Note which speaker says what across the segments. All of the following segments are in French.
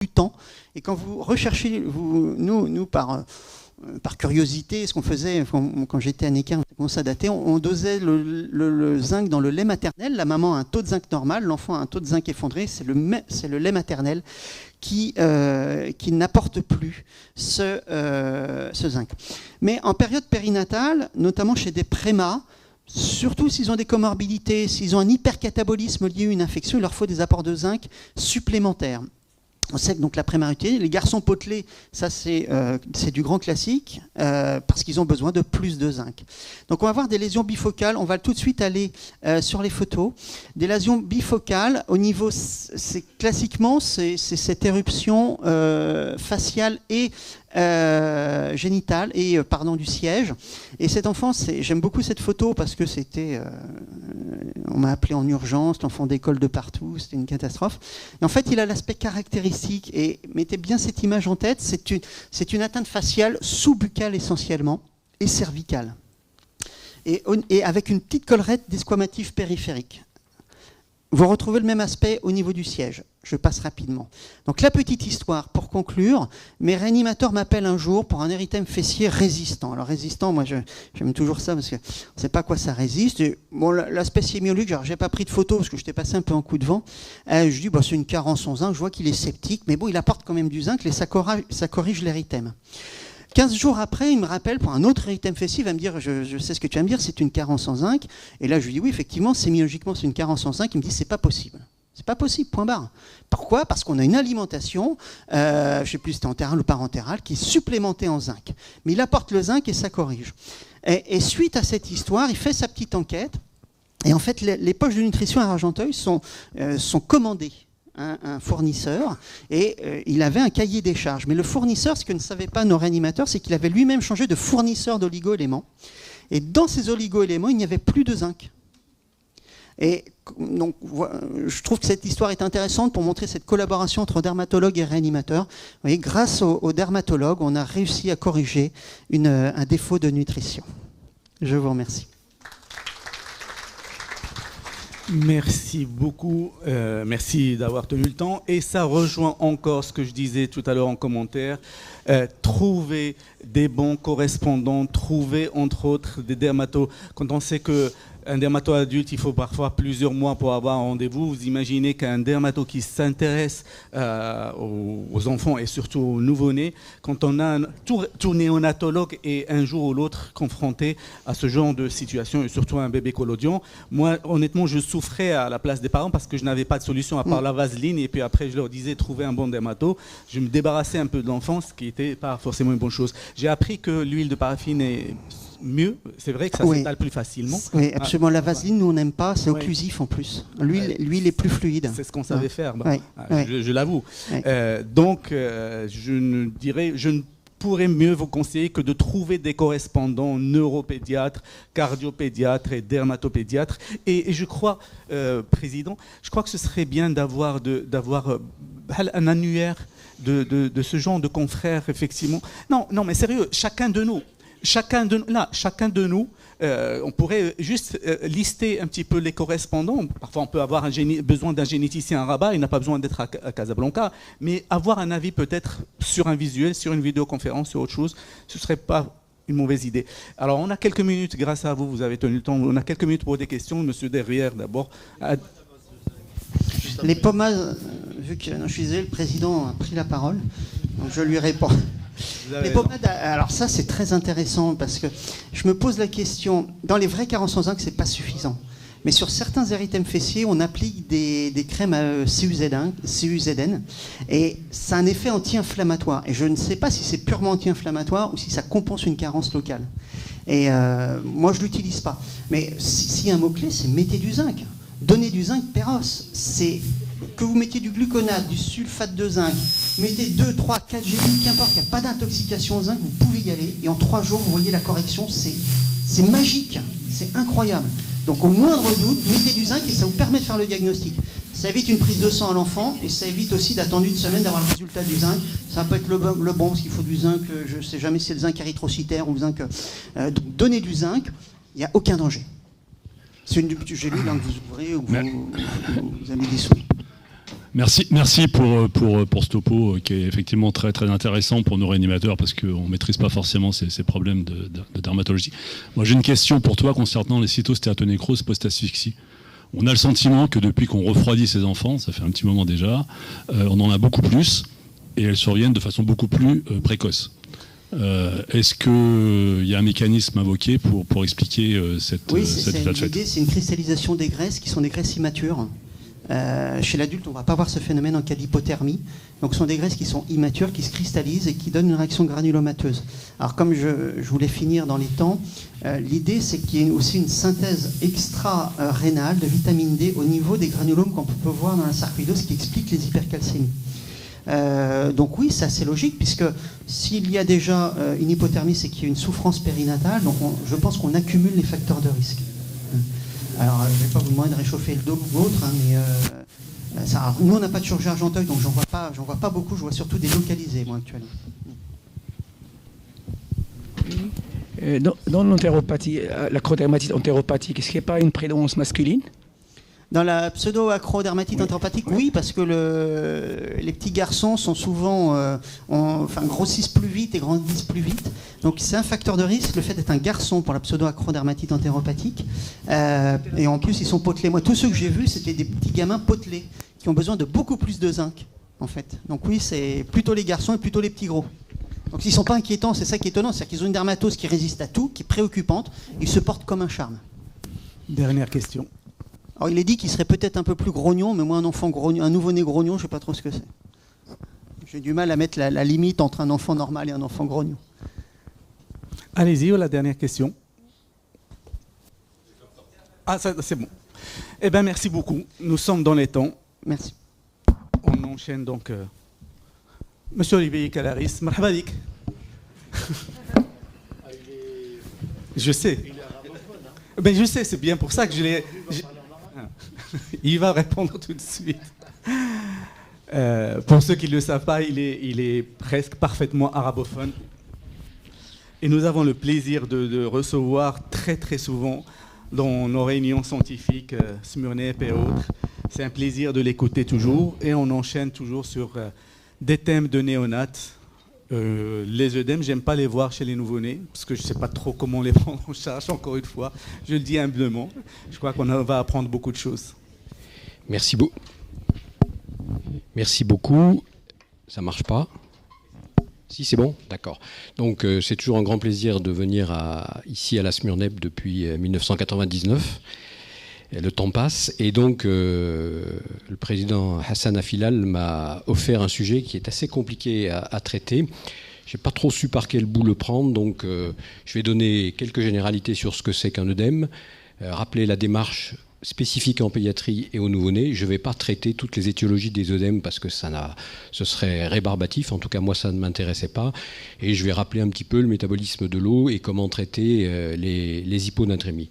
Speaker 1: du temps. Et quand vous recherchez, nous par curiosité, ce qu'on faisait quand j'étais à Necker, on commence à dater, on dosait le zinc dans le lait maternel. La maman a un taux de zinc normal, l'enfant a un taux de zinc effondré. C'est le lait maternel qui n'apporte plus ce zinc. Mais en période périnatale, notamment chez des prémas, surtout s'ils ont des comorbidités, s'ils ont un hypercatabolisme lié à une infection, il leur faut des apports de zinc supplémentaires. On sait que donc la prématurité, les garçons potelés, ça c'est du grand classique, parce qu'ils ont besoin de plus de zinc. Donc on va voir des lésions bifocales, on va tout de suite aller sur les photos. Des lésions bifocales, au niveau, classiquement, c'est cette éruption faciale et génitale et du siège. Et cet enfant, j'aime beaucoup cette photo parce que c'était, on m'a appelé en urgence, l'enfant décolle de partout, c'était une catastrophe. Et en fait, il a l'aspect caractéristique, et mettez bien cette image en tête, c'est une atteinte faciale sous-buccale essentiellement et cervicale. Et avec une petite collerette desquamative périphérique. Vous retrouvez le même aspect au niveau du siège. Je passe rapidement. Donc la petite histoire, pour conclure, mes réanimateurs m'appellent un jour pour un érythème fessier résistant. Alors résistant, moi j'aime toujours ça parce qu'on ne sait pas à quoi ça résiste. Et, bon, l'aspect sémiologique, j'ai pas pris de photo parce que j'étais passé un peu en coup de vent. Je dis, c'est une carence en zinc, je vois qu'il est sceptique, mais bon, il apporte quand même du zinc et ça corrige l'érythème. 15 jours après, il me rappelle pour un autre érythème fessier, il va me dire, je sais ce que tu vas me dire, c'est une carence en zinc. Et là, je lui dis, oui, effectivement, sémiologiquement, c'est une carence en zinc. Il me dit, c'est pas possible. C'est pas possible, point barre. Pourquoi ? Parce qu'on a une alimentation, je ne sais plus si c'était entérale ou parentérale, qui est supplémentée en zinc. Mais il apporte le zinc et ça corrige. Et suite à cette histoire, il fait sa petite enquête. Et en fait, les poches de nutrition à Argenteuil sont commandées. Un fournisseur, et il avait un cahier des charges. Mais le fournisseur, ce que ne savaient pas nos réanimateurs, c'est qu'il avait lui-même changé de fournisseur d'oligo-éléments. Et dans ces oligo-éléments, il n'y avait plus de zinc. Et donc, je trouve que cette histoire est intéressante pour montrer cette collaboration entre dermatologue et réanimateur. Vous voyez, grâce au dermatologue, on a réussi à corriger un défaut de nutrition. Je vous remercie.
Speaker 2: Merci beaucoup, merci d'avoir tenu le temps. Et ça rejoint encore ce que je disais tout à l'heure en commentaire. Trouver des bons correspondants, trouver entre autres des dermatos. Quand on sait qu'un dermato adulte, il faut parfois plusieurs mois pour avoir un rendez-vous. Vous imaginez qu'un dermato qui s'intéresse aux enfants et surtout aux nouveau-nés, quand on a tout néonatologue est un jour ou l'autre confronté à ce genre de situation, et surtout un bébé collodion, moi honnêtement je souffrais à la place des parents parce que je n'avais pas de solution à part la vaseline, et puis après je leur disais trouver un bon dermato. Je me débarrassais un peu de l'enfant, ce qui n'était pas forcément une bonne chose. J'ai appris que l'huile de paraffine est mieux, c'est vrai que ça s'étale plus facilement.
Speaker 1: Oui, absolument. La vaseline, nous on n'aime pas, c'est occlusif en plus. L'huile est plus fluide.
Speaker 2: C'est ce qu'on savait faire, je l'avoue.
Speaker 1: Oui.
Speaker 2: Donc, je ne pourrais mieux vous conseiller que de trouver des correspondants neuropédiatres, cardiopédiatres et dermatopédiatres. Et je crois, Président, je crois que ce serait bien d'avoir un annuaire de ce genre de confrères, effectivement. Non, mais sérieux, chacun de nous, on pourrait juste lister un petit peu les correspondants. Parfois, on peut avoir besoin d'un généticien à Rabat, il n'a pas besoin d'être à Casablanca, mais avoir un avis peut-être sur un visuel, sur une vidéoconférence, sur autre chose, ce ne serait pas une mauvaise idée. Alors, on a quelques minutes, grâce à vous, vous avez tenu le temps, on a quelques minutes pour des questions. Monsieur Derrière, d'abord.
Speaker 1: Les pommades, vu que je suis désolé, le président a pris la parole, donc je lui réponds. Les pommades, alors ça c'est très intéressant parce que je me pose la question, dans les vraies carences en zinc c'est pas suffisant, mais sur certains érythèmes fessiers on applique des crèmes à CUZN et ça a un effet anti-inflammatoire, et je ne sais pas si c'est purement anti-inflammatoire ou si ça compense une carence locale, et moi je l'utilise pas, mais s'il y a un mot-clé c'est mettez du zinc, donnez du zinc Péros, c'est que vous mettiez du gluconate, du sulfate de zinc, mettez 2, 3, 4 gélules, qu'importe, il n'y a pas d'intoxication au zinc, vous pouvez y aller, et en 3 jours, vous voyez la correction, c'est magique, c'est incroyable. Donc au moindre doute, mettez du zinc et ça vous permet de faire le diagnostic. Ça évite une prise de sang à l'enfant, et ça évite aussi d'attendre une semaine d'avoir le résultat du zinc. Ça peut être le bon, parce qu'il faut du zinc, je ne sais jamais si c'est le zinc érythrocytaire ou le zinc... donc donnez du zinc, il n'y a aucun danger. C'est une petite gélule que vous ouvrez ou vous avez des souris.
Speaker 3: Merci pour ce topo qui est effectivement très, très intéressant pour nos réanimateurs parce qu'on ne maîtrise pas forcément ces problèmes de dermatologie. Moi, j'ai une question pour toi concernant les cytostéatonécroses post-asphyxie. On a le sentiment que depuis qu'on refroidit ces enfants, ça fait un petit moment déjà, on en a beaucoup plus et elles surviennent de façon beaucoup plus précoce. Est-ce qu'il y a un mécanisme invoqué pour expliquer cette état de fait ?
Speaker 1: L'idée, c'est une cristallisation des graisses qui sont des graisses immatures. Chez l'adulte, on ne va pas voir ce phénomène en cas d'hypothermie. Donc, ce sont des graisses qui sont immatures, qui se cristallisent et qui donnent une réaction granulomateuse. Alors, comme je voulais finir dans les temps, l'idée, c'est qu'il y ait aussi une synthèse extra-rénale de vitamine D au niveau des granulomes qu'on peut voir dans la sarcoïdose, qui explique les hypercalcémies. Donc oui, c'est assez logique, puisque s'il y a déjà une hypothermie, c'est qu'il y a une souffrance périnatale. Donc je pense qu'on accumule les facteurs de risque. Alors, je ne vais pas vous demander de réchauffer le dos ou autre, hein, mais nous, on n'a pas de chirurgie argenteuil, donc j'en vois pas beaucoup. Je vois surtout des localisés, moi, actuellement.
Speaker 4: Dans l'entéropathie, l'acrodermatite entéropathique, est-ce qu'il n'y a pas une prévalence masculine ?
Speaker 1: Dans la pseudo-acrodermatite entéropathique, oui, parce que les petits garçons sont souvent, grossissent plus vite et grandissent plus vite. Donc c'est un facteur de risque, le fait d'être un garçon pour la pseudo-acrodermatite entéropathique. Et en plus, ils sont potelés. Moi, tous ceux que j'ai vus, c'était des petits gamins potelés qui ont besoin de beaucoup plus de zinc, en fait. Donc oui, c'est plutôt les garçons et plutôt les petits gros. Donc s'ils ne sont pas inquiétants, c'est ça qui est étonnant, c'est-à-dire qu'ils ont une dermatose qui résiste à tout, qui est préoccupante. Ils se portent comme un charme.
Speaker 2: Dernière question.
Speaker 1: Alors, il est dit qu'il serait peut-être un peu plus grognon, mais moi, un enfant grognon, un nouveau-né grognon, je ne sais pas trop ce que c'est. J'ai du mal à mettre la limite entre un enfant normal et un enfant grognon.
Speaker 2: Allez-y, la dernière question. Ah, ça, c'est bon. Eh bien, merci beaucoup. Nous sommes dans les temps.
Speaker 1: Merci.
Speaker 2: On enchaîne donc. Monsieur Olivier Calaris, marhaba dik. Je sais. Ben, je sais, c'est bien pour ça que je l'ai... Il va répondre tout de suite. Pour ceux qui ne le savent pas, il est presque parfaitement arabophone. Et nous avons le plaisir de recevoir très très souvent dans nos réunions scientifiques, Smurnep et autres. C'est un plaisir de l'écouter toujours. Et on enchaîne toujours sur des thèmes de néonates. Les œdèmes, j'aime pas les voir chez les nouveau-nés, parce que je ne sais pas trop comment les prendre en charge, encore une fois. Je le dis humblement. Je crois qu'on va apprendre beaucoup de choses.
Speaker 5: Merci beaucoup. Ça marche pas? Si, c'est bon? D'accord. Donc, c'est toujours un grand plaisir de venir ici à la Smurnep depuis 1999. Et le temps passe. Et donc, le président Hassan Afilal m'a offert un sujet qui est assez compliqué à traiter. Je n'ai pas trop su par quel bout le prendre. Donc, je vais donner quelques généralités sur ce que c'est qu'un œdème, rappeler la démarche spécifique en pédiatrie et au nouveau-né. Je ne vais pas traiter toutes les étiologies des œdèmes parce que ce serait rébarbatif. En tout cas, moi, ça ne m'intéressait pas. Et je vais rappeler un petit peu le métabolisme de l'eau et comment traiter les hyponatrémies.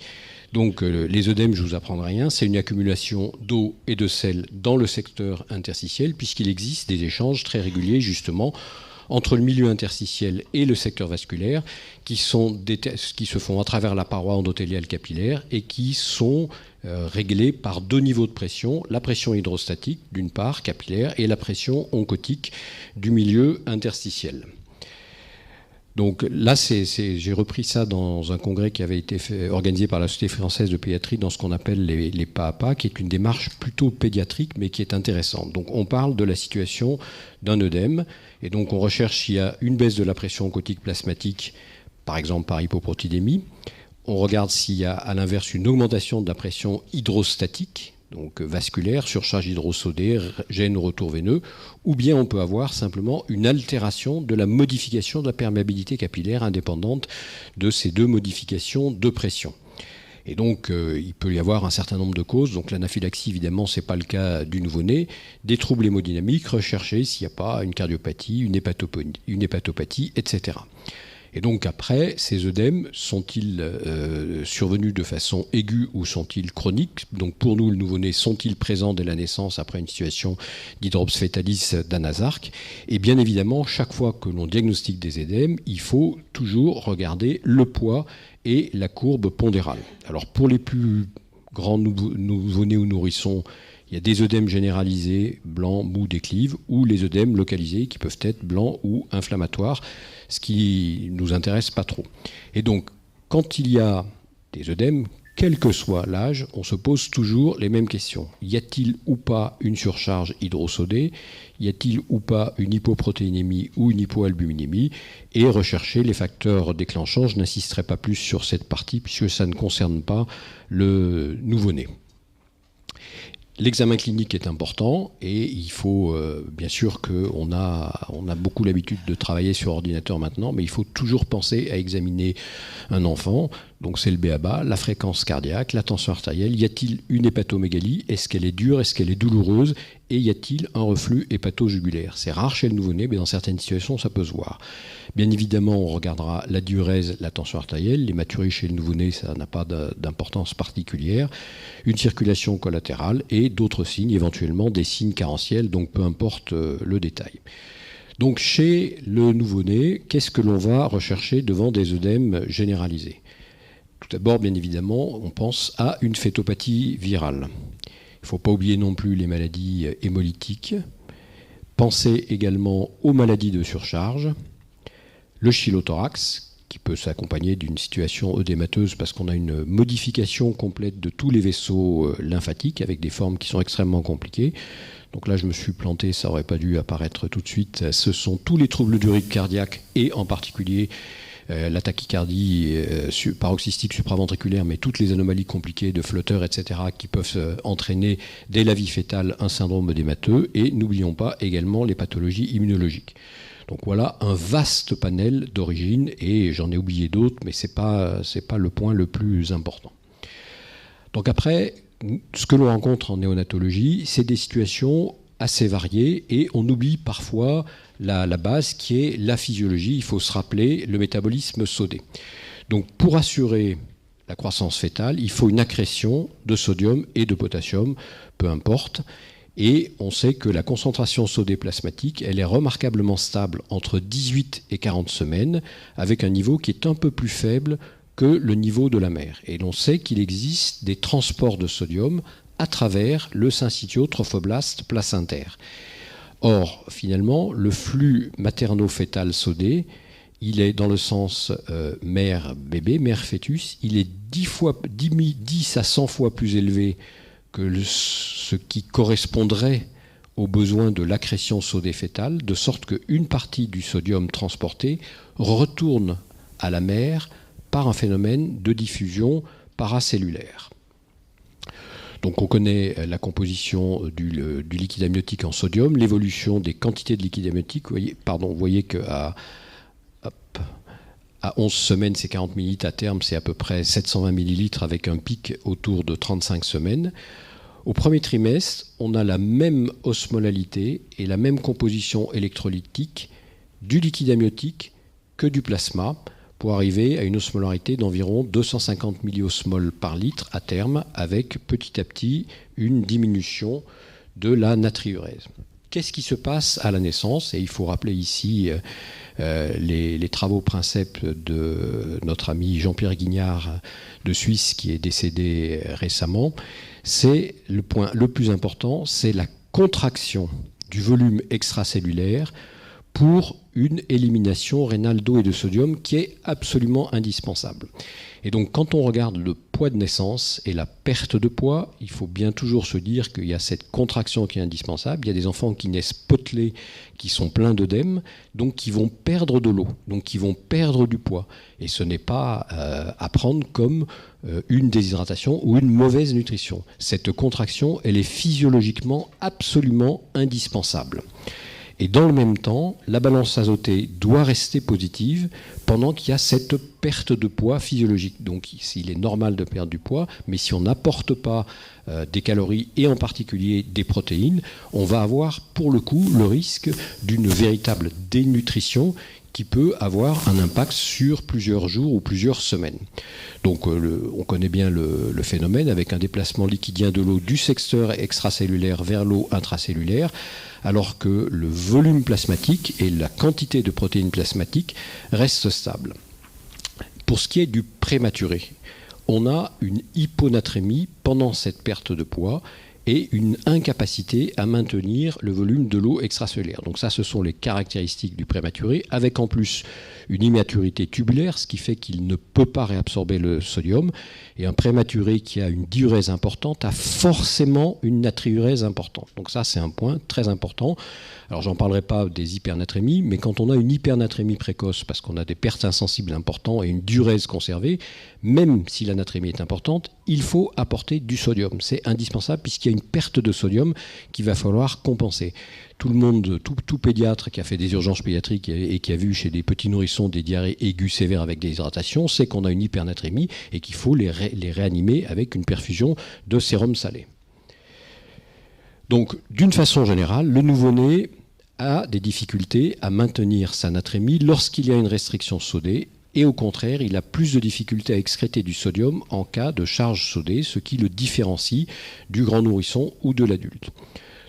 Speaker 5: Donc, les œdèmes, je ne vous apprends rien. C'est une accumulation d'eau et de sel dans le secteur interstitiel puisqu'il existe des échanges très réguliers, justement, entre le milieu interstitiel et le secteur vasculaire qui se font à travers la paroi endothéliale capillaire et qui sont réglés par deux niveaux de pression, la pression hydrostatique d'une part, capillaire, et la pression oncotique du milieu interstitiel. Donc là, j'ai repris ça dans un congrès qui avait été organisé par la Société française de pédiatrie dans ce qu'on appelle les pas à pas, qui est une démarche plutôt pédiatrique, mais qui est intéressante. Donc on parle de la situation d'un œdème, et donc on recherche s'il y a une baisse de la pression oncotique plasmatique, par exemple par hypoprotidémie. On regarde s'il y a à l'inverse une augmentation de la pression hydrostatique, donc vasculaire, surcharge hydrosodée, gêne ou retour veineux, ou bien on peut avoir simplement une altération de la modification de la perméabilité capillaire indépendante de ces deux modifications de pression. Et donc, il peut y avoir un certain nombre de causes. Donc, l'anaphylaxie, évidemment, ce n'est pas le cas du nouveau-né. Des troubles hémodynamiques, rechercher s'il n'y a pas une cardiopathie, une hépatopathie, etc. Et donc après, ces œdèmes, sont-ils survenus de façon aiguë ou sont-ils chroniques? Donc pour nous, le nouveau-né, sont-ils présents dès la naissance après une situation d'hydrops fetalis d'anasarque? Et bien évidemment, chaque fois que l'on diagnostique des œdèmes, il faut toujours regarder le poids et la courbe pondérale. Alors pour les plus grands nouveau-nés ou nourrissons Il y a des œdèmes généralisés, blancs, mous, déclives, ou les œdèmes localisés qui peuvent être blancs ou inflammatoires, ce qui nous intéresse pas trop. Et donc, quand il y a des œdèmes, quel que soit l'âge, on se pose toujours les mêmes questions. Y a-t-il ou pas une surcharge hydrosodée ? Y a-t-il ou pas une hypoprotéinémie ou une hypoalbuminémie ? Et rechercher les facteurs déclenchants. Je n'insisterai pas plus sur cette partie puisque ça ne concerne pas le nouveau-né. L'examen clinique est important et il faut, bien sûr qu'on a beaucoup l'habitude de travailler sur ordinateur maintenant, mais il faut toujours penser à examiner un enfant. Donc c'est le b.a.-ba, la fréquence cardiaque, la tension artérielle. Y a-t-il une hépatomégalie ? Est-ce qu'elle est dure ? Est-ce qu'elle est douloureuse ? Et y a-t-il un reflux hépato-jugulaire ? C'est rare chez le nouveau-né, mais dans certaines situations, ça peut se voir. Bien évidemment, on regardera la diurèse, la tension artérielle. L'hématurie chez le nouveau-né, ça n'a pas d'importance particulière. Une circulation collatérale et d'autres signes, éventuellement des signes carentiels, donc peu importe le détail. Donc chez le nouveau-né, qu'est-ce que l'on va rechercher devant des œdèmes généralisés ? Tout d'abord, bien évidemment, on pense à une phétopathie virale. Il ne faut pas oublier non plus les maladies hémolytiques. Pensez également aux maladies de surcharge. Le chylothorax, qui peut s'accompagner d'une situation œdémateuse parce qu'on a une modification complète de tous les vaisseaux lymphatiques avec des formes qui sont extrêmement compliquées. Donc là, je me suis planté, ça n'aurait pas dû apparaître tout de suite. Ce sont tous les troubles du rythme cardiaque et en particulier la tachycardie paroxystique supraventriculaire, mais toutes les anomalies compliquées de flotteurs, etc., qui peuvent entraîner dès la vie fétale un syndrome œdémateux. Et n'oublions pas également les pathologies immunologiques. Donc voilà un vaste panel d'origines, et j'en ai oublié d'autres, mais c'est pas le point le plus important. Donc après, ce que l'on rencontre en néonatologie, c'est des situations assez variées, et on oublie parfois la base qui est la physiologie. Il faut se rappeler le métabolisme sodé. Donc pour assurer la croissance fœtale, il faut une accrétion de sodium et de potassium, peu importe. Et on sait que la concentration sodée plasmatique, elle est remarquablement stable entre 18 et 40 semaines, avec un niveau qui est un peu plus faible que le niveau de la mère. Et l'on sait qu'il existe des transports de sodium à travers le syncytio trophoblaste placentaire. Or, finalement, le flux materno-fœtal sodé, il est dans le sens mère-bébé, mère-fœtus, il est 10 à 100 fois plus élevé que ce qui correspondrait aux besoins de l'accrétion sodée fétale, de sorte qu'une partie du sodium transporté retourne à la mère par un phénomène de diffusion paracellulaire. Donc on connaît la composition du liquide amniotique en sodium, l'évolution des quantités de liquide amniotique. Vous voyez qu'à 11 semaines, c'est 40 ml, à terme, c'est à peu près 720 ml avec un pic autour de 35 semaines. Au premier trimestre, on a la même osmolalité et la même composition électrolytique du liquide amniotique que du plasma, pour arriver à une osmolarité d'environ 250 milliosmoles par litre à terme, avec petit à petit une diminution de la natriurèse. Qu'est-ce qui se passe à la naissance ? Et il faut rappeler ici les travaux princeps de notre ami Jean-Pierre Guignard de Suisse, qui est décédé récemment. C'est le point le plus important, c'est la contraction du volume extracellulaire pour une élimination rénale d'eau et de sodium qui est absolument indispensable. Et donc quand on regarde le poids de naissance et la perte de poids, il faut bien toujours se dire qu'il y a cette contraction qui est indispensable. Il y a des enfants qui naissent potelés, qui sont pleins d'œdème, donc qui vont perdre de l'eau, donc qui vont perdre du poids. Et ce n'est pas à prendre comme une déshydratation ou une mauvaise nutrition. Cette contraction, elle est physiologiquement absolument indispensable. Et dans le même temps, la balance azotée doit rester positive pendant qu'il y a cette perte de poids physiologique. Donc il est normal de perdre du poids, mais si on n'apporte pas des calories et en particulier des protéines, on va avoir pour le coup le risque d'une véritable dénutrition qui peut avoir un impact sur plusieurs jours ou plusieurs semaines. Donc on connaît bien le phénomène avec un déplacement liquidien de l'eau du secteur extracellulaire vers l'eau intracellulaire, alors que le volume plasmatique et la quantité de protéines plasmatiques restent stables. Pour ce qui est du prématuré, on a une hyponatrémie pendant cette perte de poids, et une incapacité à maintenir le volume de l'eau extracellulaire. Donc ça, ce sont les caractéristiques du prématuré, avec en plus une immaturité tubulaire, ce qui fait qu'il ne peut pas réabsorber le sodium. Et un prématuré qui a une diurèse importante a forcément une natriurèse importante. Donc ça, c'est un point très important. Alors, j'en parlerai pas des hypernatrémies, mais quand on a une hypernatrémie précoce, parce qu'on a des pertes insensibles importantes et une diurèse conservée, même si la natrémie est importante, il faut apporter du sodium. C'est indispensable puisqu'il y a une perte de sodium qu'il va falloir compenser. Tout le monde, tout pédiatre qui a fait des urgences pédiatriques et qui a vu chez des petits nourrissons des diarrhées aiguës sévères avec des hydratations, sait qu'on a une hypernatrémie et qu'il faut les réanimer avec une perfusion de sérum salé. Donc, d'une façon générale, le nouveau-né a des difficultés à maintenir sa natrémie lorsqu'il y a une restriction sodée, et au contraire, il a plus de difficultés à excréter du sodium en cas de charge sodée, ce qui le différencie du grand nourrisson ou de l'adulte.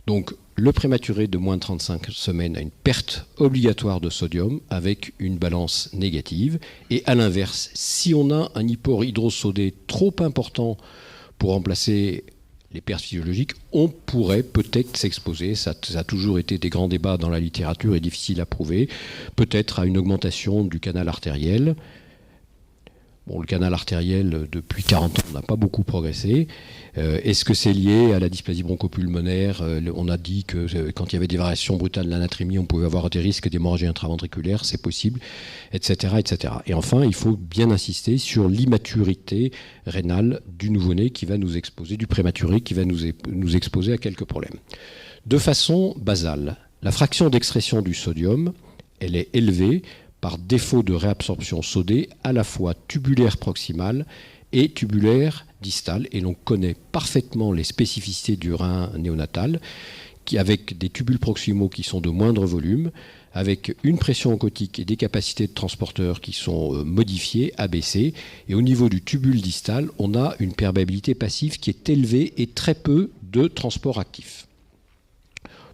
Speaker 5: Donc, le prématuré de moins de 35 semaines a une perte obligatoire de sodium avec une balance négative. Et à l'inverse, si on a un hypor hydrosodé trop important pour remplacer les pertes physiologiques, on pourrait peut-être s'exposer, ça a toujours été des grands débats dans la littérature et difficile à prouver, peut-être à une augmentation du canal artériel. Bon, le canal artériel, depuis 40 ans, n'a pas beaucoup progressé. Est-ce que c'est lié à la dysplasie bronchopulmonaire ? On a dit que quand il y avait des variations brutales de la natrémie, on pouvait avoir des risques d'hémorragie intraventriculaire, c'est possible, etc., etc. Et enfin, il faut bien insister sur l'immaturité rénale du nouveau-né qui va nous exposer, du prématuré qui va nous exposer à quelques problèmes. De façon basale, la fraction d'excrétion du sodium, elle est élevée par défaut de réabsorption sodée à la fois tubulaire proximale et tubulaire distale. Et l'on connaît parfaitement les spécificités du rein néonatal, avec des tubules proximaux qui sont de moindre volume, avec une pression oncotique et des capacités de transporteur qui sont modifiées, abaissées. Et au niveau du tubule distal, on a une perméabilité passive qui est élevée et très peu de transport actif.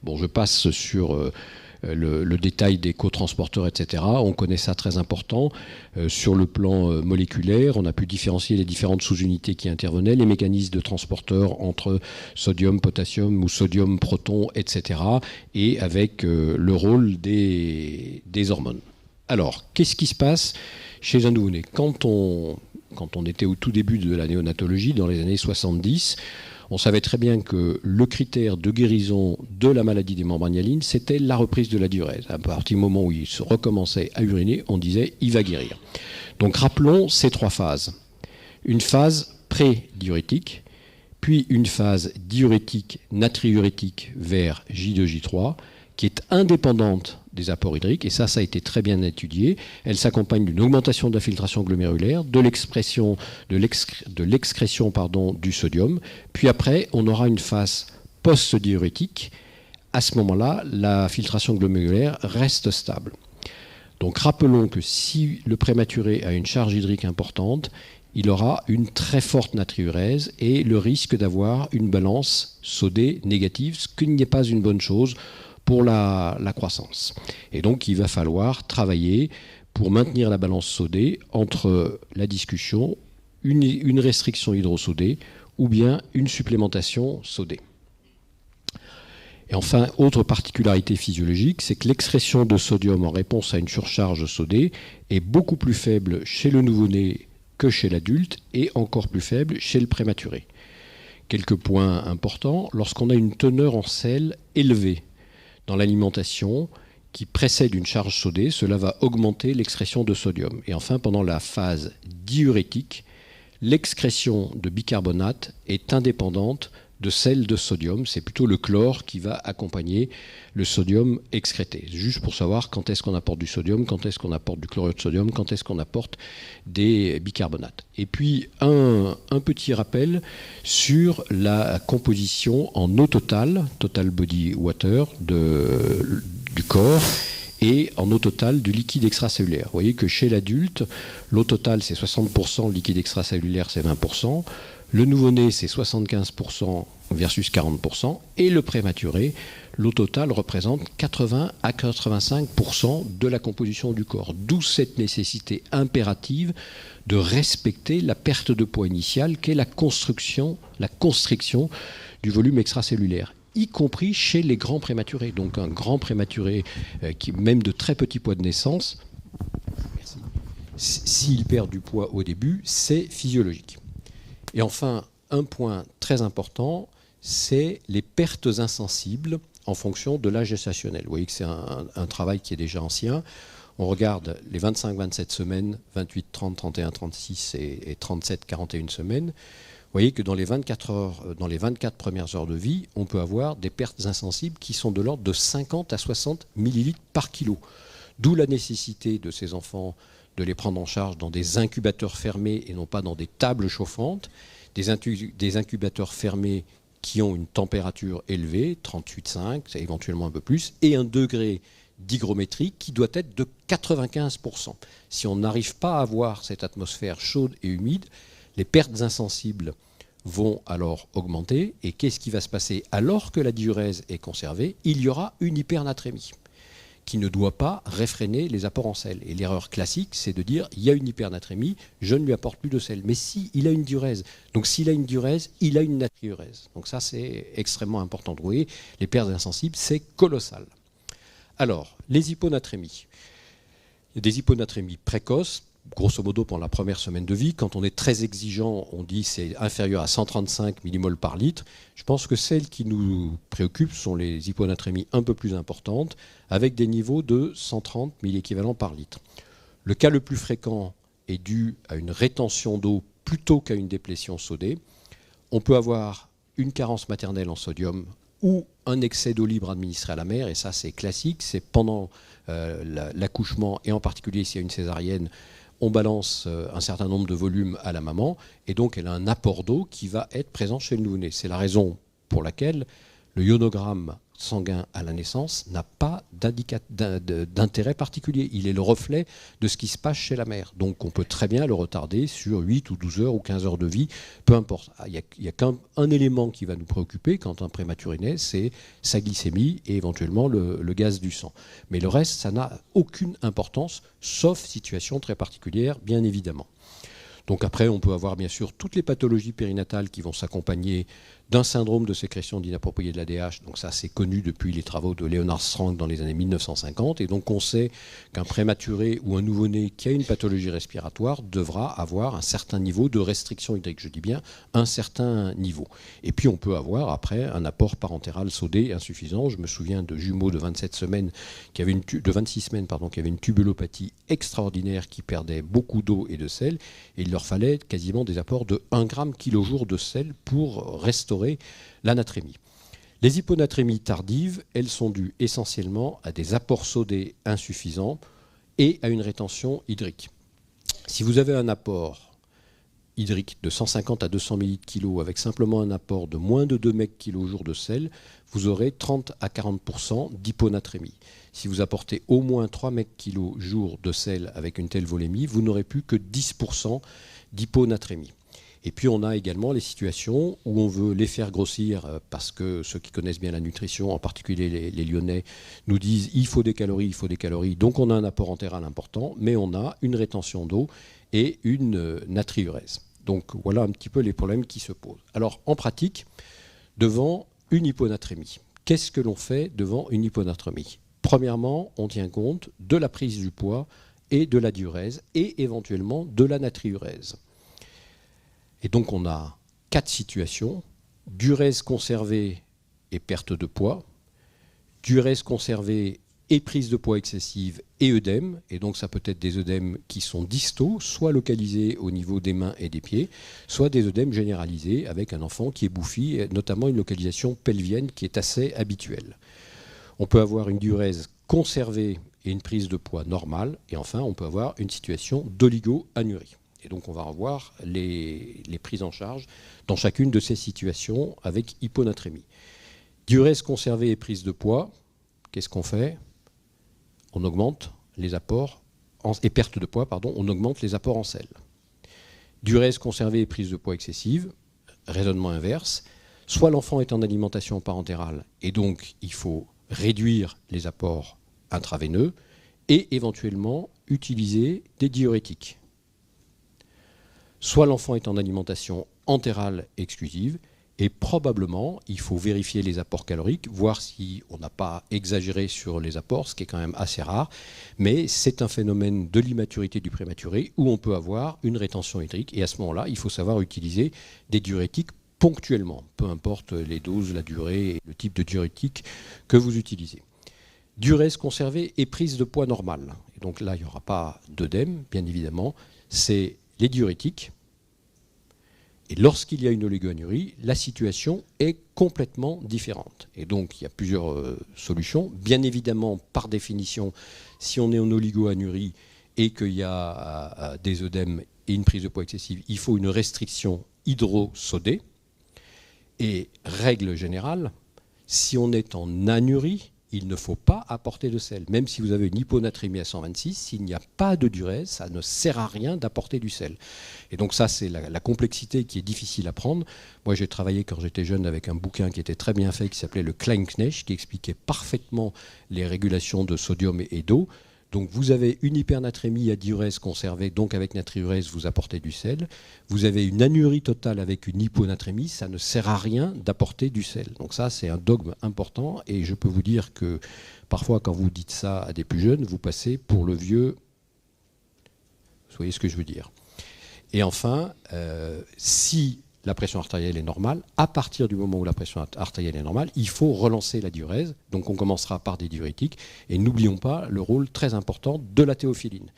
Speaker 5: Bon, je passe sur le détail des cotransporteurs, etc. On connaît ça très important. Sur le plan moléculaire, on a pu différencier les différentes sous-unités qui intervenaient, les mécanismes de transporteurs entre sodium, potassium ou sodium, proton, etc. et avec le rôle des hormones. Alors, qu'est-ce qui se passe chez un nouveau-né ? Quand on était au tout début de la néonatologie, dans les années 70, on savait très bien que le critère de guérison de la maladie des membranes hyalines, c'était la reprise de la diurèse. À partir du moment où il se recommençait à uriner, on disait « il va guérir ». Donc rappelons ces trois phases. Une phase pré-diurétique, puis une phase diurétique, natriurétique vers J2, J3, qui est indépendante des apports hydriques, et ça a été très bien étudié. Elle s'accompagne d'une augmentation de la filtration glomérulaire, de l'excrétion du sodium. Puis après, on aura une phase post-diurétique. À ce moment-là, la filtration glomérulaire reste stable. Donc rappelons que si le prématuré a une charge hydrique importante, il aura une très forte natriurèse et le risque d'avoir une balance sodée négative, ce qui n'est pas une bonne chose pour la croissance. Et donc, il va falloir travailler pour maintenir la balance sodée entre la discussion, une restriction hydrosodée ou bien une supplémentation sodée. Et enfin, autre particularité physiologique, c'est que l'excrétion de sodium en réponse à une surcharge sodée est beaucoup plus faible chez le nouveau-né que chez l'adulte et encore plus faible chez le prématuré. Quelques points importants, lorsqu'on a une teneur en sel élevée dans l'alimentation qui précède une charge sodée, cela va augmenter l'excrétion de sodium. Et enfin, pendant la phase diurétique, l'excrétion de bicarbonate est indépendante de celle de sodium. C'est plutôt le chlore qui va accompagner le sodium excrété. Juste pour savoir quand est-ce qu'on apporte du sodium, quand est-ce qu'on apporte du chlorure de sodium, quand est-ce qu'on apporte des bicarbonates. Et puis un petit rappel sur la composition en eau totale, total body water du corps, et en eau totale du liquide extracellulaire. Vous voyez que chez l'adulte, l'eau totale c'est 60%, le liquide extracellulaire c'est 20%, le nouveau-né c'est 75% versus 40%, et le prématuré, l'eau totale représente 80 à 85% de la composition du corps. D'où cette nécessité impérative de respecter la perte de poids initiale qu'est la constriction du volume extracellulaire, y compris chez les grands prématurés. Donc un grand prématuré, qui même de très petits poids de naissance, s'il perd du poids au début, c'est physiologique. Et enfin, un point très important, c'est les pertes insensibles en fonction de l'âge gestationnel. Vous voyez que c'est un travail qui est déjà ancien. On regarde les 25-27 semaines, 28, 30, 31, 36 et 37, 41 semaines. Vous voyez que dans les 24 premières heures de vie, on peut avoir des pertes insensibles qui sont de l'ordre de 50 à 60 millilitres par kilo. D'où la nécessité de ces enfants de les prendre en charge dans des incubateurs fermés et non pas dans des tables chauffantes, des incubateurs fermés qui ont une température élevée, 38,5, éventuellement un peu plus, et un degré d'hygrométrie qui doit être de 95%. Si on n'arrive pas à avoir cette atmosphère chaude et humide, les pertes insensibles vont alors augmenter. Et qu'est-ce qui va se passer? Alors que la diurèse est conservée, il y aura une hypernatrémie qui ne doit pas réfréner les apports en sel. Et l'erreur classique, c'est de dire il y a une hypernatrémie, je ne lui apporte plus de sel. Mais si, il a une diurèse. Donc s'il a une diurèse, il a une natriurèse. Donc ça, c'est extrêmement important de voir. Les pertes insensibles, c'est colossal. Alors, les hyponatrémies. Il y a des hyponatrémies précoces, grosso modo pendant la première semaine de vie. Quand on est très exigeant, on dit c'est inférieur à 135 millimoles par litre. Je pense que celles qui nous préoccupent sont les hyponatrémies un peu plus importantes, avec des niveaux de 130 milléquivalents par litre. Le cas le plus fréquent est dû à une rétention d'eau plutôt qu'à une déplétion sodée. On peut avoir une carence maternelle en sodium ou un excès d'eau libre administré à la mère, et ça c'est classique, c'est pendant l'accouchement, et en particulier s'il y a une césarienne, on balance un certain nombre de volumes à la maman, et donc elle a un apport d'eau qui va être présent chez le nouveau-né. C'est la raison pour laquelle le ionogramme sanguin à la naissance n'a pas d'intérêt particulier. Il est le reflet de ce qui se passe chez la mère. Donc on peut très bien le retarder sur 8 ou 12 heures ou 15 heures de vie, peu importe. Il n'y a qu'un élément qui va nous préoccuper quand un prématuré naît, c'est sa glycémie et éventuellement le gaz du sang. Mais le reste, ça n'a aucune importance, sauf situation très particulière, bien évidemment. Donc après, on peut avoir bien sûr toutes les pathologies périnatales qui vont s'accompagner d'un syndrome de sécrétion d'inapproprié de l'ADH. Donc ça, c'est connu depuis les travaux de Leonard Strang dans les années 1950. Et donc on sait qu'un prématuré ou un nouveau-né qui a une pathologie respiratoire devra avoir un certain niveau de restriction hydrique. Je dis bien un certain niveau. Et puis on peut avoir après un apport parentéral sodé insuffisant. Je me souviens de jumeaux de 26 semaines qui avaient une tubulopathie extraordinaire, qui perdaient beaucoup d'eau et de sel. Et il leur fallait quasiment des apports de 1 gramme kilo-jour de sel pour restaurer l'anatrémie. Les hyponatrémies tardives, elles sont dues essentiellement à des apports sodés insuffisants et à une rétention hydrique. Si vous avez un apport hydrique de 150 à 200 ml/kg avec simplement un apport de moins de 2 mEq/kg de sel, vous aurez 30 à 40% d'hyponatrémie. Si vous apportez au moins 3 mEq/kg de sel avec une telle volémie, vous n'aurez plus que 10% d'hyponatrémie. Et puis on a également les situations où on veut les faire grossir, parce que ceux qui connaissent bien la nutrition, en particulier les Lyonnais, nous disent il faut des calories, donc on a un apport entéral important, mais on a une rétention d'eau et une natriurèse. Donc voilà un petit peu les problèmes qui se posent. Alors en pratique, devant une hyponatrémie, qu'est-ce que l'on fait devant une hyponatrémie? Premièrement, on tient compte de la prise du poids et de la diurèse et éventuellement de la natriurèse. Et donc on a 4 situations: diurèse conservée et perte de poids, diurèse conservée et prise de poids excessive et œdème. Et donc ça peut être des œdèmes qui sont distaux, soit localisés au niveau des mains et des pieds, soit des œdèmes généralisés avec un enfant qui est bouffi, et notamment une localisation pelvienne qui est assez habituelle. On peut avoir une diurèse conservée et une prise de poids normale. Et enfin, on peut avoir une situation d'oligo-anurie. Et donc on va revoir les prises en charge dans chacune de ces situations avec hyponatrémie. Diurèse conservée et prise de poids, qu'est-ce qu'on fait? On augmente les apports, et perte de poids, pardon, on augmente les apports en sel. Diurèse conservée et prise de poids excessive, raisonnement inverse. Soit l'enfant est en alimentation parentérale et donc il faut réduire les apports intraveineux et éventuellement utiliser des diurétiques. Soit l'enfant est en alimentation entérale exclusive Et probablement, il faut vérifier les apports caloriques, voir si on n'a pas exagéré sur les apports, ce qui est quand même assez rare. Mais c'est un phénomène de l'immaturité du prématuré où on peut avoir une rétention hydrique. Et à ce moment-là, il faut savoir utiliser des diurétiques ponctuellement, peu importe les doses, la durée et le type de diurétique que vous utilisez. Diurèse conservée et prise de poids normale. Et donc là, il n'y aura pas d'œdème, bien évidemment. C'est les diurétiques. Et lorsqu'il y a une oligoanurie, la situation est complètement différente. Et donc, il y a plusieurs solutions. Bien évidemment, par définition, si on est en oligoanurie et qu'il y a des œdèmes et une prise de poids excessive, il faut une restriction hydrosodée. Et règle générale, si on est en anurie, il ne faut pas apporter de sel. Même si vous avez une hyponatrémie à 126, s'il n'y a pas de diurèse, ça ne sert à rien d'apporter du sel. Et donc ça, c'est la complexité qui est difficile à prendre. Moi, j'ai travaillé quand j'étais jeune avec un bouquin qui était très bien fait, qui s'appelait le Kleinknecht, qui expliquait parfaitement les régulations de sodium et d'eau. Donc vous avez une hypernatrémie à diurèse conservée, donc avec natriurèse, vous apportez du sel. Vous avez une anurie totale avec une hyponatrémie, ça ne sert à rien d'apporter du sel. Donc ça, c'est un dogme important et je peux vous dire que parfois, quand vous dites ça à des plus jeunes, vous passez pour le vieux. Vous voyez ce que je veux dire. Et enfin, si la pression artérielle est normale, à partir du moment où la pression artérielle est normale, il faut relancer la diurèse. Donc on commencera par des diurétiques. Et n'oublions pas le rôle très important de la théophiline.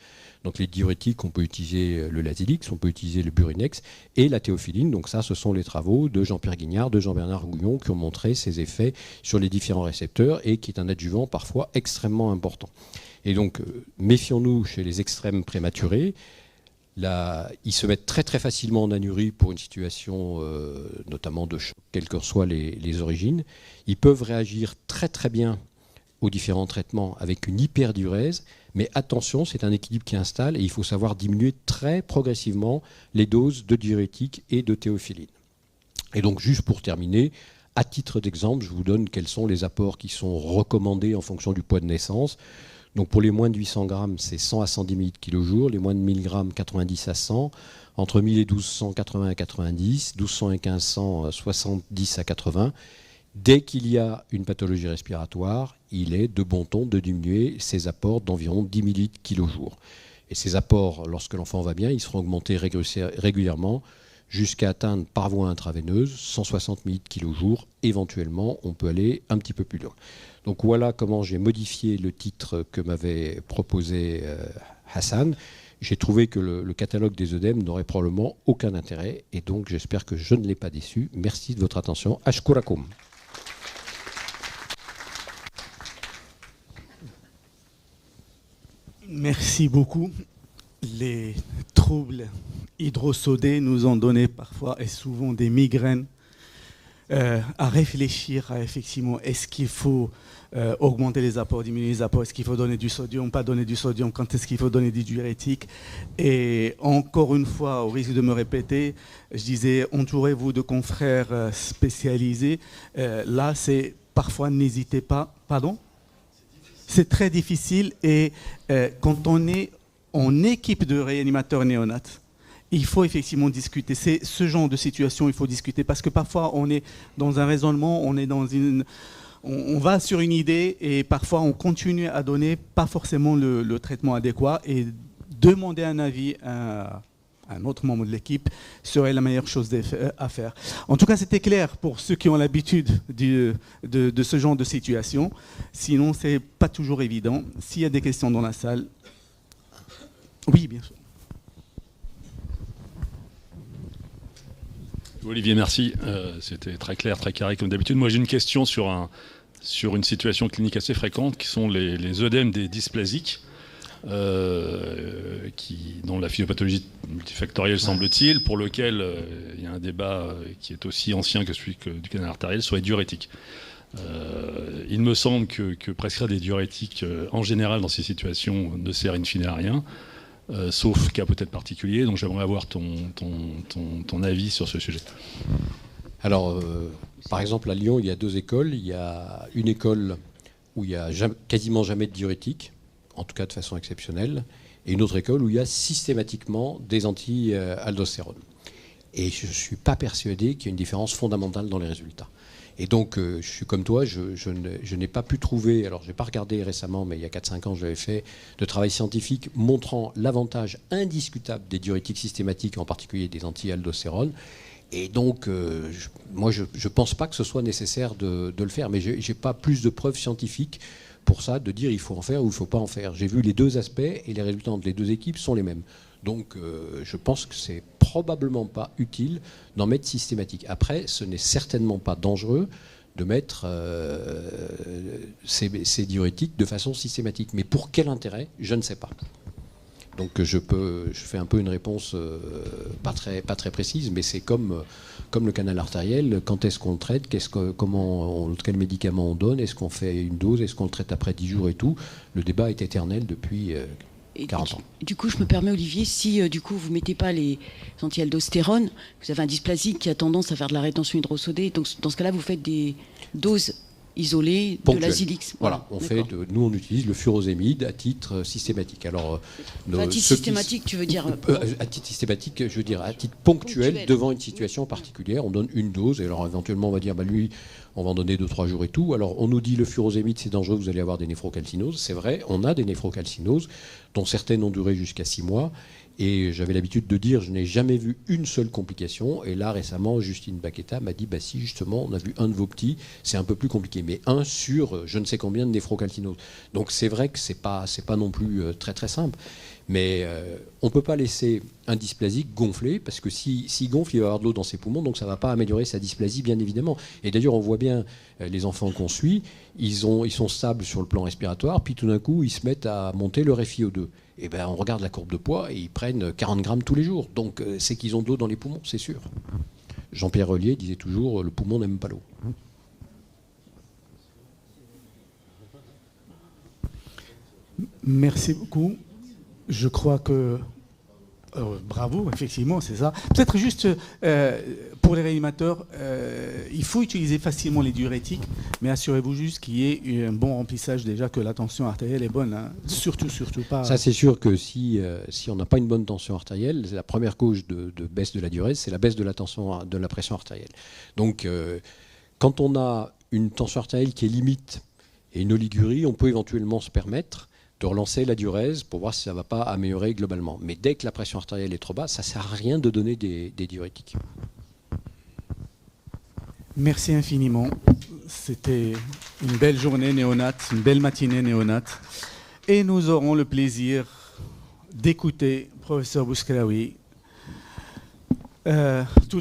Speaker 5: Donc les diurétiques, on peut utiliser le Lasix, on peut utiliser le Burinex et la théophiline. Donc ça, ce sont les travaux de Jean-Pierre Guignard, de Jean-Bernard Gouillon qui ont montré ses effets sur les différents récepteurs et qui est un adjuvant parfois extrêmement important. Et donc, méfions-nous chez les extrêmes prématurés. Là, ils se mettent très très facilement en anurie pour une situation notamment de choc, quelles que soient les origines. Ils peuvent réagir très très bien aux différents traitements avec une hyperdiurèse, mais attention, c'est un équilibre qui installe et il faut savoir diminuer très progressivement les doses de diurétiques et de théophiline. Et donc juste pour terminer, à titre d'exemple, je vous donne quels sont les apports qui sont recommandés en fonction du poids de naissance. Donc pour les moins de 800 grammes, c'est 100 à 110 ml kg, les moins de 1000 grammes, 90 à 100, entre 1000 et 1200, 80 à 90, 1200 et 1500, 70 à 80. Dès qu'il y a une pathologie respiratoire, il est de bon ton de diminuer ces apports d'environ 10 ml kg. Et ces apports, lorsque l'enfant va bien, ils seront augmentés régulièrement jusqu'à atteindre par voie intraveineuse 160 ml kg. Éventuellement, on peut aller un petit peu plus loin. Donc voilà comment j'ai modifié le titre que m'avait proposé Hassan. J'ai trouvé que le catalogue des œdèmes n'aurait probablement aucun intérêt et donc j'espère que je ne l'ai pas déçu. Merci de votre attention. Ashkurakum.
Speaker 2: Merci beaucoup. Les troubles hydrosodés nous ont donné parfois et souvent des migraines. À réfléchir à effectivement, est-ce qu'il faut augmenter les apports, diminuer les apports, est-ce qu'il faut donner du sodium, pas donner du sodium, quand est-ce qu'il faut donner des diurétiques. Et encore une fois, au risque de me répéter, je disais, entourez-vous de confrères spécialisés. Là, c'est parfois, n'hésitez pas. Pardon ? C'est très difficile et quand on est en équipe de réanimateurs néonates, il faut effectivement discuter. C'est ce genre de situation, il faut discuter parce que parfois on est dans un raisonnement, on va sur une idée et parfois on continue à donner pas forcément le traitement adéquat et demander un avis à un autre membre de l'équipe serait la meilleure chose à faire. En tout cas, c'était clair pour ceux qui ont l'habitude de ce genre de situation. Sinon, c'est pas toujours évident. S'il y a des questions dans la salle, oui, bien sûr.
Speaker 3: Olivier, merci. C'était très clair, très carré comme d'habitude. Moi, j'ai une question sur une situation clinique assez fréquente, qui sont les œdèmes des dysplasiques, dont la physiopathologie multifactorielle, semble-t-il, pour lequel il y a un débat qui est aussi ancien que celui du canal artériel, sur les diurétiques. Il me semble que prescrire des diurétiques, en général, dans ces situations, ne sert in fine à rien. Sauf cas peut-être particulier, donc j'aimerais avoir ton avis sur ce sujet.
Speaker 5: Alors, par exemple, à Lyon, il y a deux écoles. Il y a une école où il n'y a quasiment jamais de diurétique, en tout cas de façon exceptionnelle, et une autre école où il y a systématiquement des anti-aldostérone. Et je ne suis pas persuadé qu'il y ait une différence fondamentale dans les résultats. Et donc, je suis comme toi, je n'ai pas pu trouver, alors je n'ai pas regardé récemment, mais il y a 4-5 ans, je l'avais fait, de travail scientifique montrant l'avantage indiscutable des diurétiques systématiques, en particulier des anti-aldostérone. Et donc, moi, je ne pense pas que ce soit nécessaire de le faire, mais je n'ai pas plus de preuves scientifiques pour ça, de dire il faut en faire ou il ne faut pas en faire. J'ai vu les deux aspects et les résultats entre les deux équipes sont les mêmes. Donc, je pense que c'est probablement pas utile d'en mettre systématique. Après, ce n'est certainement pas dangereux de mettre ces diurétiques de façon systématique. Mais pour quel intérêt, je ne sais pas. Donc, je fais un peu une réponse pas très précise, mais c'est comme le canal artériel. Quand est-ce qu'on le traite, quel médicament on donne, est-ce qu'on fait une dose, est-ce qu'on le traite après 10 jours et tout. Le débat est éternel depuis 40 ans.
Speaker 6: Du coup, je me permets, Olivier, si du coup vous ne mettez pas les anti-aldostérone, vous avez un dysplasique qui a tendance à faire de la rétention hydrosodée, donc dans ce cas-là, vous faites des doses isolées de l'Azilix.
Speaker 5: Voilà, nous on utilise le furosémide à titre systématique. Alors,
Speaker 6: à titre systématique, tu veux dire
Speaker 5: à titre systématique, je veux dire à titre ponctuel, devant une situation particulière, on donne une dose, et alors éventuellement on va dire, lui, on va en donner 2-3 jours et tout. Alors on nous dit le furosémide c'est dangereux, vous allez avoir des néphrocalcinoses. C'est vrai, on a des néphrocalcinoses, dont certaines ont duré jusqu'à 6 mois. Et j'avais l'habitude de dire, je n'ai jamais vu une seule complication. Et là, récemment, Justine Baqueta m'a dit, bah si, justement, on a vu un de vos petits, c'est un peu plus compliqué. Mais un sur je ne sais combien de néphrocalcinoses. Donc c'est vrai que c'est pas non plus très très simple. Mais on ne peut pas laisser un dysplasique gonfler, parce que s'il gonfle, il va y avoir de l'eau dans ses poumons, donc ça ne va pas améliorer sa dysplasie, bien évidemment. Et d'ailleurs, on voit bien les enfants qu'on suit, ils sont stables sur le plan respiratoire, puis tout d'un coup, ils se mettent à monter leur FiO2. Et ben, on regarde la courbe de poids et ils prennent 40 grammes tous les jours. Donc c'est qu'ils ont de l'eau dans les poumons, c'est sûr. Jean-Pierre Relier disait toujours, le poumon n'aime pas l'eau.
Speaker 2: Merci beaucoup. Je crois que... bravo, effectivement, c'est ça. Peut-être juste pour les réanimateurs, il faut utiliser facilement les diurétiques, mais assurez-vous juste qu'il y ait un bon remplissage déjà, que la tension artérielle est bonne. Hein. Surtout pas...
Speaker 5: Ça, c'est sûr que si on n'a pas une bonne tension artérielle, la première cause de baisse de la diurèse, c'est la baisse de la pression artérielle. Donc, quand on a une tension artérielle qui est limite et une oligurie, on peut éventuellement se permettre de relancer la diurèse pour voir si ça ne va pas améliorer globalement. Mais dès que la pression artérielle est trop basse, ça ne sert à rien de donner des diurétiques.
Speaker 2: Merci infiniment. C'était une belle journée néonate, une belle matinée néonate. Et nous aurons le plaisir d'écouter professeur Bouchkraoui tout